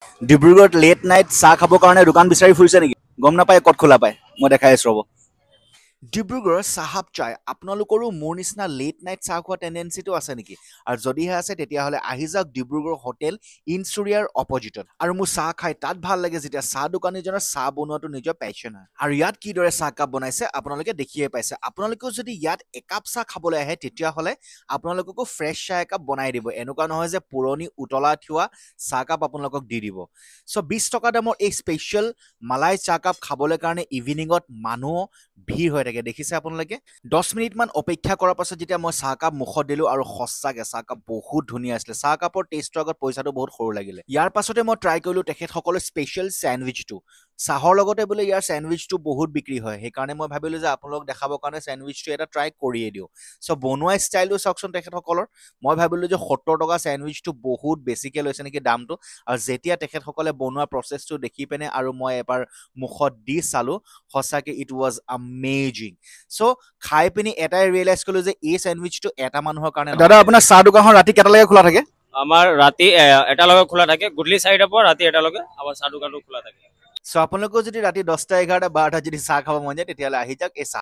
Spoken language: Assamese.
ডিব্ৰুগড়ত লেট নাইট চাহ খাবৰ কাৰণে দোকান বিচাৰি ফুৰিছে নেকি? গম নাপায় ক'ত খোলা পায়, মই দেখাই আছোঁ ৰ'ব। ডিব্ৰুগড়ৰ চাহাব চাই আপোনালোকৰো মোৰ নিচিনা লেট নাইট চাহ খোৱা টেণ্ডেঞ্চিটো আছে নেকি? আৰু যদিহে আছে তেতিয়াহ'লে আহি যাওক ডিব্ৰুগড় হোটেল ইনচুৰিয়াৰ অপজিটত। আৰু মোৰ চাহ খাই তাত ভাল লাগে যেতিয়া চাহ দোকানীজনৰ চাহ বনোৱাটো নিজৰ পেশ্যন হয়। আৰু ইয়াত কিদৰে চাহকাপ বনাইছে আপোনালোকে দেখিয়ে পাইছে। আপোনালোকেও যদি ইয়াত একাপ চাহ খাবলৈ আহে তেতিয়াহ'লে আপোনালোককো ফ্ৰেছ চাহ একাপ বনাই দিব। এনেকুৱা নহয় যে পুৰণি উতলা থোৱা চাহকাপ আপোনালোকক দি দিব। চ' 20 টকা দামৰ এই স্পেচিয়েল মালাই চাহকাপ খাবলৈ কাৰণে ইভিনিঙত মানুহ ভিৰ হৈ থাকে, দেখিছে আপোনালোকে? 10 মিনিটমান অপেক্ষা কৰাৰ পাছত যেতিয়া মই চাহকাপ মুখত দিলোঁ আৰু সঁচাকৈ চাহকাপ বহুত ধুনীয়া আছিলে। চাহকাপৰ টেষ্টৰ আগত পইচাটো বহুত সৰু লাগিলে। ইয়াৰ পাছতে মই ট্ৰাই কৰিলোঁ তেখেতসকলৰ স্পেচিয়েল চেণ্ডউইচটো। চাহৰ লগতে বোলে ইয়াৰ চেণ্ডউইচটো বহুত বিক্ৰী হয়, সেইকাৰণে মই ভাবিলোঁ যে আপোনালোক দেখাবৰ কাৰণে চেণ্ডউইচটো এটা ট্ৰাই কৰিয়ে দিওঁ। চ' বনোৱা ষ্টাইলটো চাওকচোন তেখেতসকলৰ। মই ভাবিলোঁ যে 70 টকা চেণ্ডউইচটো বহুত বেছিকৈ লৈছে নেকি দামটো। আৰু যেতিয়া তেখেতসকলে বনোৱা প্ৰচেছটো দেখি পিনে আৰু মই এবাৰ মুখত দি চালোঁ, সঁচাকৈ ইট ৱাজ আমেজিং। চ' খাই পিনি এটাই ৰিয়েলাইজ কৰিলোঁ যে এই চেণ্ডউইচটো এটা মানুহৰ কাৰণে নহয়। দাদা আপোনাৰ চাহ দোকানখন ৰাতি কেইটালৈকে খোলা থাকে? আমাৰ ৰাতি এটালৈকে খোলা থাকে, গধূলি 4টাৰ পৰা ৰাতি এটালৈকে আমাৰ চাহ দোকানটো খোলা থাকে। চ' আপোনালোকেও যদি ৰাতি 10টা 11টা 12টাত যদি চাহ খাব মন যায় তেতিয়াহ'লে আহি যাওক এই চাহ